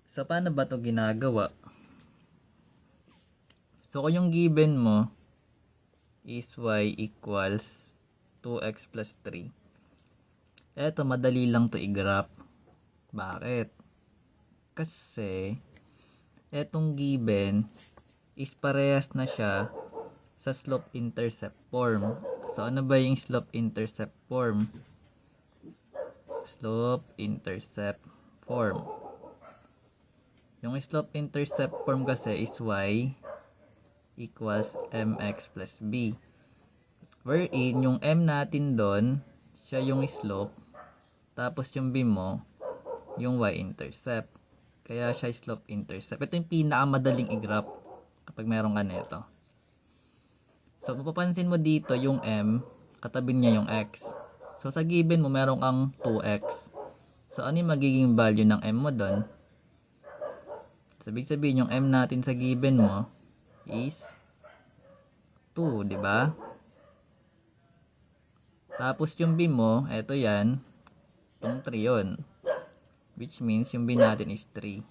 So, paano ba 'to ginagawa? So, kung yung given mo is y equals 2x plus 3. Eto, madali lang to i-graph. Bakit? Kasi, etong given is parehas na siya sa slope-intercept form. So, ano ba yung slope-intercept form? Slope-intercept form. Yung slope-intercept form kasi is y equals mx plus b. Wherein, yung m natin doon, siya yung slope. Tapos yung b mo, yung y-intercept. Kaya siya slope-intercept. Ito yung pinakamadaling i-graph kapag meron ka nito. So, mapapansin mo dito yung m, katabi niya yung x. So, sa given mo, meron kang 2x. So, ano yung magiging value ng m mo doon? Ibig sabihin, yung m natin sa given mo is 2, di ba? Tapos yung b mo, eto yan, itong 3 yun. Which means, yung b natin is 3.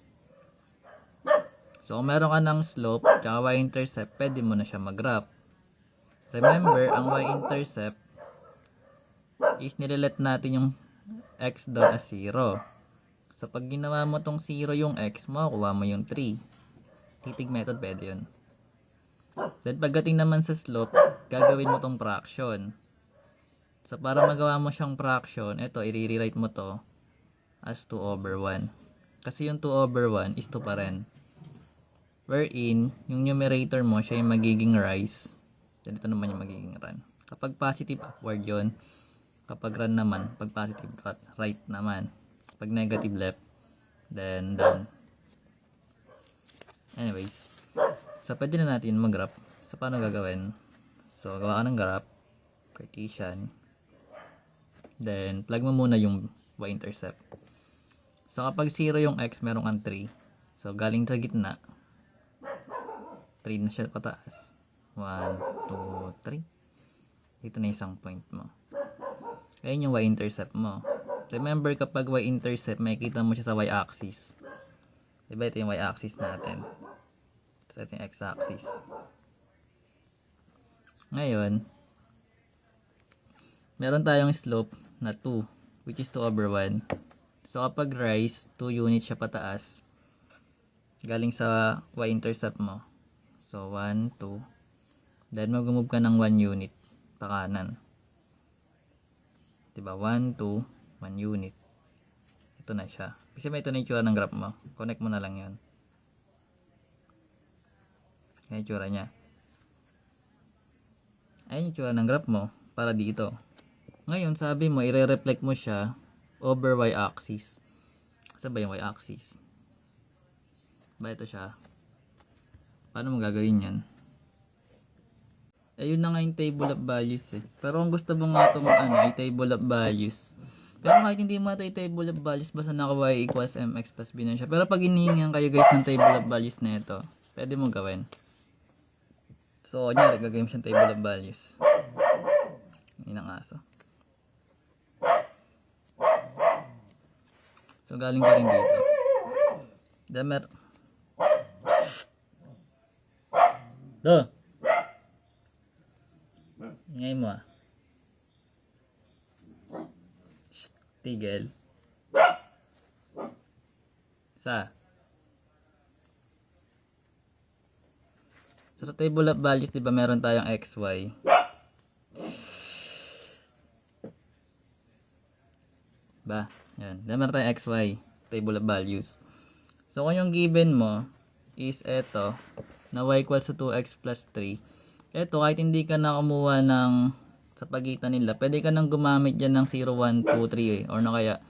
So, kung meron ka ng slope, tsaka y-intercept, pwede mo na siya mag-graph. Remember, ang y-intercept is nilelet natin yung x doon as 0. So, pag ginawa mo tong 0 yung x, makukuha mo yung 3. Titig method, pwede yun. Then, pagdating naman sa slope, gagawin mo tong fraction. So, para magawa mo siyang fraction, ito, i-rewrite mo to as 2 over 1. Kasi yung 2 over 1 is 2 pa rin. Wherein, yung numerator mo, siya yung magiging rise. Then, ito naman yung magiging run. Kapag positive, upward yun. Kapag run naman, pag positive, right naman. Pag negative, left. Then, down. Anyways. So, pwede na natin mag-graph. So, paano gagawin? So, gawa ka ng graph. Cartesian. Then, plug mo muna yung y-intercept. So, kapag 0 yung x, meron kang 3. So, galing sa gitna. 3 na siya pataas. 1, 2, 3. Ito na isang point mo. Ayun yung y-intercept mo. Remember, kapag y-intercept, makikita mo siya sa y-axis. Diba ito yung y-axis natin. So, ito yung x-axis. Ngayon, meron tayong slope na 2, which is 2 over 1. So, kapag rise, 2 units siya pataas. Galing sa y-intercept mo. So, 1, 2. Then, mag-move ka ng 1 unit pa kanan. Diba? 1, 2, 1 unit. Ito na siya. Kasi may ito na yung tsura ng graph mo. Connect mo na lang yun. Yan yung tsura niya. Ayun yung tsura ng graph mo. Para dito. Ngayon, sabi mo, i-reflect mo siya over y-axis. Saan ba yung y-axis? Ba ito siya? Paano mo gagawin yan? Ayun na nga yung table of values eh. Pero kung gusto mo nga itong i-table of values. Pero kahit hindi mo ito i-table of values, basta naka y equals mx plus b na siya. Pero pag hinihingan kayo guys ng table of values na ito, pwede mo gawin. So, kunyari, gagawin mo siyang table of values. Yun ang aso. So, galing ka rin dito. Damer. Psst! Do! Ngayon mo ah. Shh, tigil. Sa table of values, di ba meron tayong xy. Ba? Yan. Then meron tayong xy. Table of values. So, kung yung given mo is eto, na y equals to 2x plus 3. Eto, kahit hindi ka na kumuha ng sa pagitan nila, pwede ka nang gumamit dyan ng 0, 1, 2, 3 eh. Or na kaya,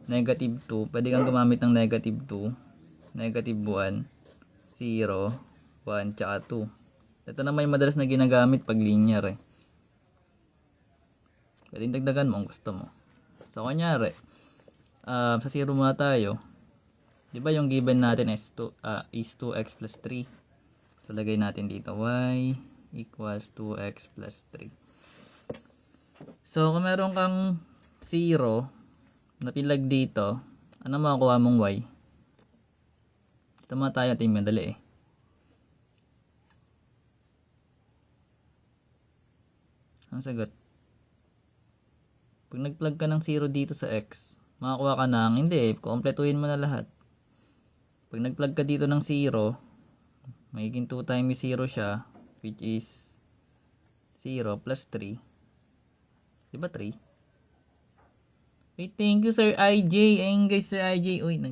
negative 2. Pwede kang gumamit ng negative 2, negative 1, 0, 1, tsaka 2. Ito naman yung madalas na ginagamit pag linear eh. Pwede dagdagan mo kung gusto mo. So, kunyari, sa 0 muna tayo. Diba yung given natin is 2x plus 3. So, lagay natin dito y equals 2x plus 3. So, kung meron kang 0 na pilag dito, ano makukuha mong y? Tama tayo natin madali eh. Ang sagot. Pag nag-plug ka ng 0 dito sa x, makakuha ka ng, hindi, kumpletuhin mo na lahat. Pag nag-plug ka dito ng 0, magiging 2 times 0 siya, which is 0 plus 3. Diba 3? Wait, thank you Sir IJ. Ayun guys, Sir IJ. Uy,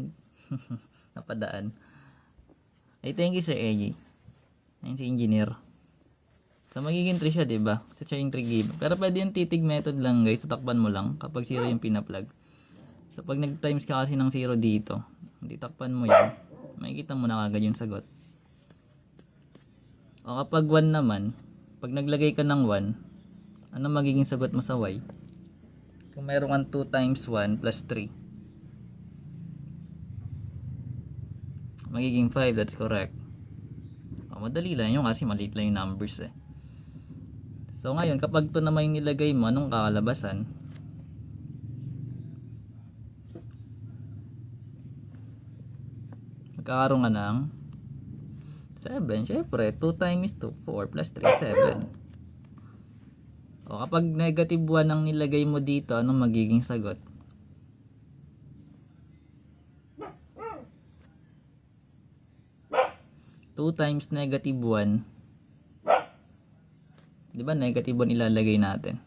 napadaan. Ay, thank you Sir IJ. Ayun si engineer. So, magiging 3 siya, diba? Kasi siya yung 3 given. Pero pwede yung titig method lang guys. Tatakpan mo lang kapag 0 yung pinaplug. So, pag nag-times ka kasi ng 0 dito, hindi takpan mo yan, makikita mo na kagad yung sagot. O kapag 1 naman, pag naglagay ka ng 1, ano magiging sagot mo sa y? Kung meron kang 2 times 1 plus 3, magiging 5, that's correct. O, madali lang yun kasi maliit lang yung numbers eh. So ngayon, kapag ito naman yung nilagay mo, anong kakalabasan? Magkakaroon ka ng 7. Syempre, 2 times 2, 4 plus 3, 7. O kapag negative 1 ang nilagay mo dito, anong magiging sagot? Two times negative 1. Diba negative 1 ilalagay natin?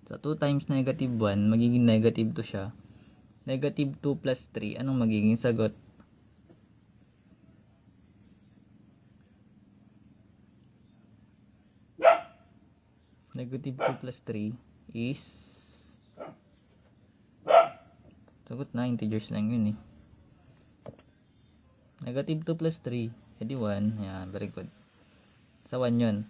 So 2 times negative 1, magiging negative 2 siya. Negative 2 plus 3, anong magiging sagot? Negative 2 plus 3 is, sagot na, integers lang yun eh. Negative 2 plus 3, edi 1. Yan, very good. Sa 1 yun.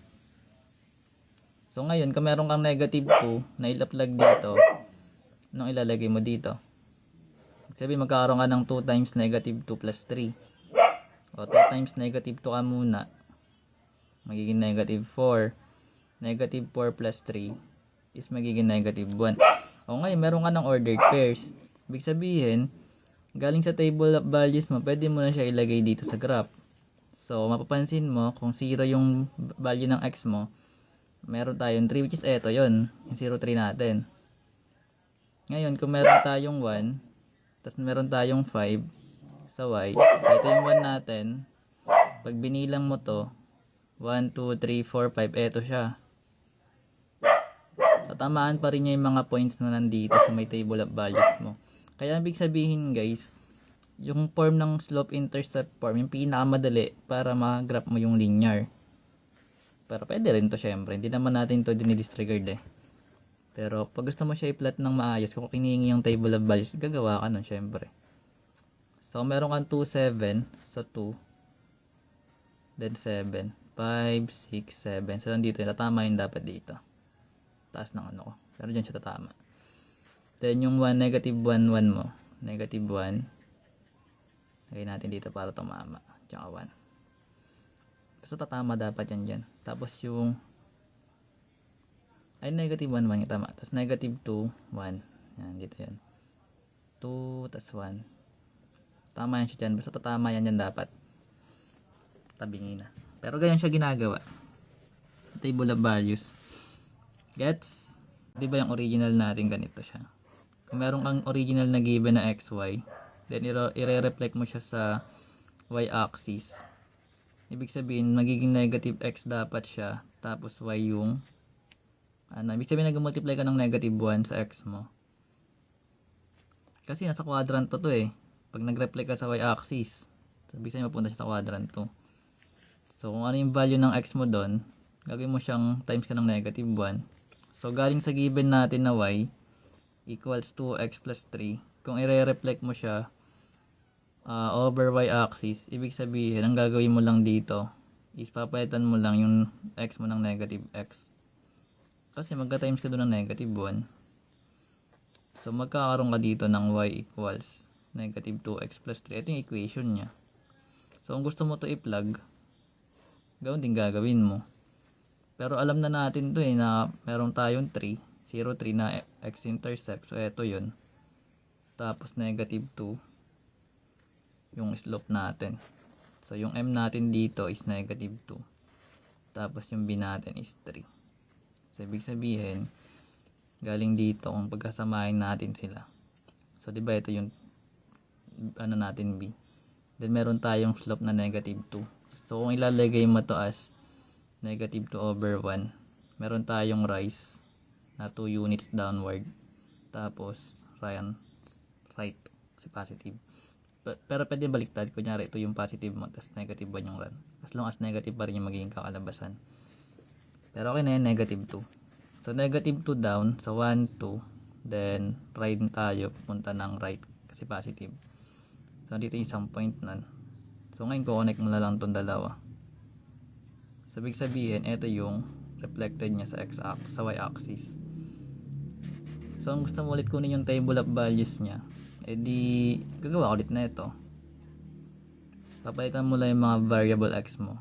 So ngayon, kung meron kang negative 2 na ilaplag dito, anong ilalagay mo dito? Sabi magkakaroon ka ng 2 times negative 2 plus 3. O 2 times negative 2 ka muna, magiging negative 4. Negative 4 plus 3 is magiging negative 1. O ngayon, meron ka ng ordered pairs. Ibig sabihin, galing sa table of values mo, pwede mo na siya ilagay dito sa graph. So, mapapansin mo, kung 0 yung value ng x mo, meron tayong 3, which is eto yun, yung 0, 3 natin. Ngayon, kung meron tayong 1, tapos meron tayong 5 sa y, so ito yung 1 natin. Pag binilang mo to, 1, 2, 3, 4, 5, eto siya. Tatamaan pa rin niya yung mga points na nandito sa may table of values mo. Kaya ibig sabihin guys, yung form ng slope-intercept form, yung pinakamadali para ma-graph mo yung linear. Pero pwede rin to syempre, hindi naman natin to dinidisregard eh. Pero pag gusto mo siya i-plot ng maayos, kung kinihingi yung table of values, gagawa ka nun syempre. So meron kang 2, 7, so 2, then 7, 5, 6, 7. So nandito yun, tatama yun dapat dito. Taas ng ano ko, pero dyan siya tatama. Then yung 1, negative 1, 1 mo, negative 1, lagay natin dito para tumama, tsaka 1. Basta tatama dapat yan dyan. Tapos yung, ay negative 1, 1 yung tama. Tapos negative 2, 1. Yan, dito yan. 2, tapos 1. Tama yan siya dyan. Basta tatama yan dyan dapat. Tabingin na. Pero ganyan siya ginagawa. Table of values. Gets? Diba yung original natin ganito siya? Kung meron kang original na given na xy, then i-reflect mo siya sa y-axis. Ibig sabihin, magiging negative x dapat siya, tapos y yung, ibig sabihin nag-multiply ka ng negative 1 sa x mo. Kasi nasa quadrant to eh. Pag nag-reflect ka sa y-axis, ibig sabihin mapunta siya sa quadrant 2. So, kung ano yung value ng x mo doon, gagawin mo siyang times ka ng negative 1. So, galing sa given natin na y equals 2x plus 3. Kung i-reflect mo siya over y-axis, ibig sabihin, ang gagawin mo lang dito is papalitan mo lang yung x mo ng negative x. Kasi magka-times ka doon ng negative 1. So, magkakaroon ka dito ng y equals negative 2x plus 3. Ito yung equation niya. So, kung gusto mo to i-plug, gawin din gagawin mo. Pero alam na natin to na meron tayong 3, 0, 3 na x-intercept. So, ito yun. Tapos, negative 2 yung slope natin. So yung m natin dito is negative 2. Tapos yung b natin is 3. So ibig sabihin, galing dito kung pagkasamahin natin sila. So di ba ito yung ano natin b. Then meron tayong slope na negative 2. So kung ilalagay mo to as negative 2 over 1, meron tayong rise na 2 units downward. Tapos right si positive. Pero pwede baliktad. Kunyari ito yung positive mo, tapos negative 1 yung run. As long as negative pa rin yung magiging kakalabasan. Pero okay na yun, negative 2. So negative 2 down. So 1, 2. Then right tayo, punta ng right kasi positive. So dito isang point nun. So ngayon connect mo na lang itong dalawa. So ibig sabihin, ito yung reflected niya sa y-axis. So ang gusto mo ulit kunin yung table of values niya, edi gagawa ko ulit na ito. Papalitan mo lang yung mga variable x mo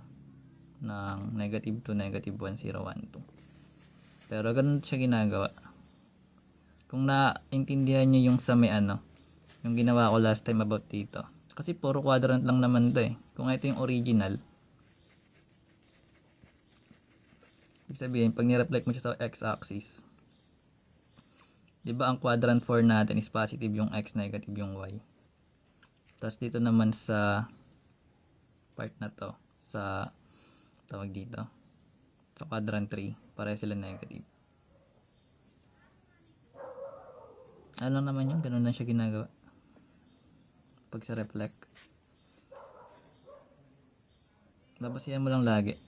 ng negative 2, negative 1, 0, 1, 2. Pero ganun siya ginagawa. Kung naintindihan nyo yung sa may yung ginawa ko last time about dito. Kasi puro quadrant lang naman to eh. Kung ito yung original, ibig sabihin, pag ni-reflect mo siya sa x-axis, diba ang quadrant 4 natin is positive yung x, negative yung y. Tapos dito naman sa part na to, sa tawag dito, sa quadrant 3, pareho sila negative. Ano lang naman yun, ganun lang siya ginagawa. Pag sa reflect, babasihan mo lang lagi.